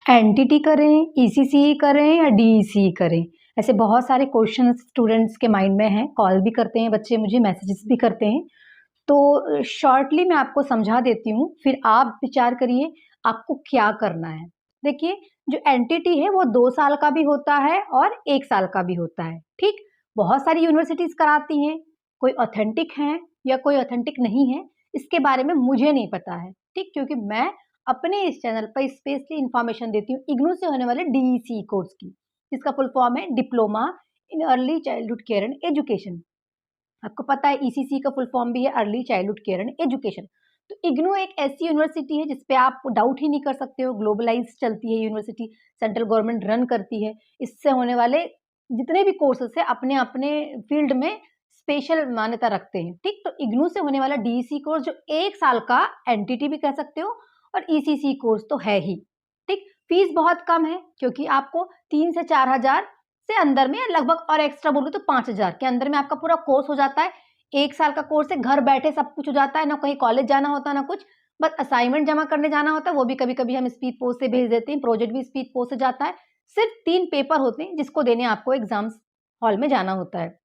Entity करें, ECC करें या डीईसी करें? ऐसे बहुत सारे क्वेश्चन स्टूडेंट्स के माइंड में हैं, कॉल भी करते हैं बच्चे मुझे, मैसेजेस भी करते हैं। तो शॉर्टली मैं आपको समझा देती हूँ, फिर आप विचार करिए आपको क्या करना है। देखिए, जो एनटीटी है वो 2 साल का भी होता है और 1 साल का भी होता है, ठीक? बहुत सारी यूनिवर्सिटीज़ कराती हैं, कोई ऑथेंटिक हैं या कोई ऑथेंटिक नहीं है, इसके बारे में मुझे नहीं पता है, ठीक? क्योंकि मैं अपने इस चैनल पर स्पेशली इन्फॉर्मेशन देती हूँ इग्नू से होने वाले डीईसी कोर्स की, जिसका फुल फॉर्म है diploma in early childhood care and education. आपको पता है ईसीसी का फुल फॉर्म भी है early childhood care and education. तो इग्नू एक ऐसी यूनिवर्सिटी है जिसपे आप डाउट ही नहीं कर सकते हो, ग्लोबलाइज चलती है यूनिवर्सिटी, सेंट्रल गवर्नमेंट रन करती है। इससे होने वाले जितने भी कोर्सेस है अपने अपने फील्ड में स्पेशल मान्यता रखते हैं, ठीक? तो इग्नू से होने वाला डीईसी कोर्स जो 1 साल का एनटीटी भी कह सकते हो और ईसीसी कोर्स तो है ही, ठीक? फीस बहुत कम है क्योंकि आपको 3 से 4 हज़ार से अंदर में लगभग, और एक्स्ट्रा बोलूँ तो 5,000 के अंदर में आपका पूरा कोर्स हो जाता है। 1 साल का कोर्स है, घर बैठे सब कुछ हो जाता है, ना कहीं कॉलेज जाना होता है, ना कुछ। बस असाइनमेंट जमा करने जाना होता है, वो भी कभी-कभी हम स्पीड पोस्ट से भेज देते हैं, प्रोजेक्ट भी स्पीड पोस्ट से जाता है। सिर्फ 3 पेपर होते हैं जिसको देने आपको एग्ज़ाम्स हॉल में जाना होता है।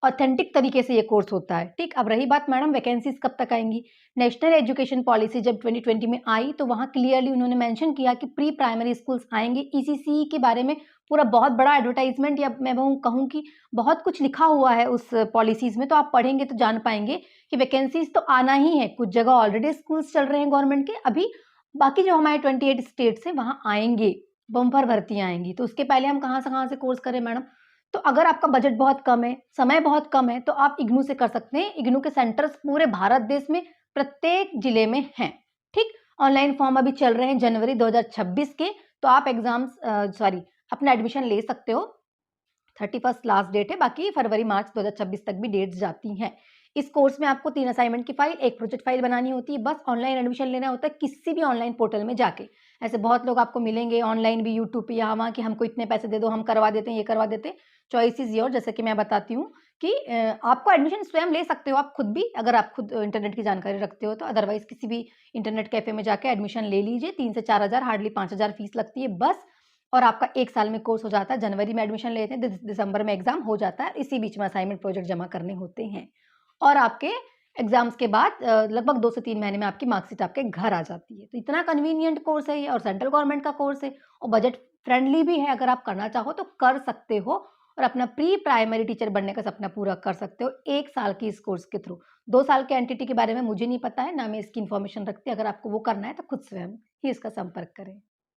ऑथेंटिक तरीके से ये कोर्स होता है, ठीक? अब रही बात मैडम वैकेंसीज़ कब तक आएँगी? नेशनल एजुकेशन पॉलिसी जब 2020 में आई तो वहाँ क्लियरली उन्होंने मेंशन किया कि प्री प्राइमरी स्कूल्स आएँगे। ईसीसी के बारे में पूरा बहुत बड़ा एडवर्टाइज़मेंट, या मैं कहूँ कि बहुत कुछ लिखा हुआ है उस पॉलिसीज़ में, तो आप पढ़ेंगे तो जान पाएँगे कि वैकेंसीज़ तो आना ही है। कुछ जगह ऑलरेडी स्कूल्स चल रहे हैं गवर्नमेंट के, अभी बाकी जो हमारे 28 स्टेट्स हैं वहाँ आएँगे, बम्पर भर्तियाँ आएँगी। तो उसके पहले हम कहाँ से कोर्स करें मैडम? तो अगर आपका बजट बहुत कम है, समय बहुत कम है, तो आप इग्नू से कर सकते हैं। इग्नू के सेंटर्स पूरे भारत देश में प्रत्येक जिले में हैं, ठीक? ऑनलाइन फॉर्म अभी चल रहे हैं जनवरी 2026 के, तो आप अपना एडमिशन ले सकते हो। 31st लास्ट डेट है, बाकी फरवरी-मार्च 2026 तक भी डेट्स जाती हैं। इस कोर्स में आपको 3 असाइनमेंट की फाइल, 1 प्रोजेक्ट फाइल बनानी होती है, बस ऑनलाइन एडमिशन लेना होता है किसी भी ऑनलाइन पोर्टल में जाके। ऐसे बहुत लोग आपको मिलेंगे ऑनलाइन भी, यूट्यूब पे यहाँ-वहाँ, कि हमको इतने पैसे दे दो, हम करवा देते हैं, ये करवा देते हैं। चॉइस इज़ योर, जैसे कि मैं बताती हूँ कि आपको एडमिशन स्वयं ले सकते हो आप खुद भी, अगर आप खुद इंटरनेट की जानकारी रखते हो तो। अदरवाइज़ किसी भी इंटरनेट कैफ़े में जाके एडमिशन ले लीजिए। 3 से 4 हज़ार, हार्डली 5,000 फीस लगती है बस, और आपका 1 साल में कोर्स हो जाता है। जनवरी में एडमिशन लेते हैं, दिसंबर में एग्ज़ाम हो जाता है। इसी बीच में असाइनमेंट प्रोजेक्ट जमा करने होते हैं, और आपके एग्ज़ाम्स के बाद लगभग 2 से 3 महीने में आपकी मार्कशीट आपके घर आ जाती है। तो इतना कन्वीनिएंट कोर्स है ये, और सेंट्रल गवर्नमेंट का कोर्स है, और बजट फ्रेंडली भी है। अगर आप करना चाहो तो कर सकते हो, और अपना प्री प्राइमरी टीचर बनने का सपना पूरा कर सकते हो 1 साल की इस कोर्स के थ्रू। 2 साल के एनटीटी के बारे में मुझे नहीं पता है, ना मैं इसकी इन्फॉर्मेशन रखती। अगर आपको वो करना है तो खुद स्वयं ही इसका संपर्क करें।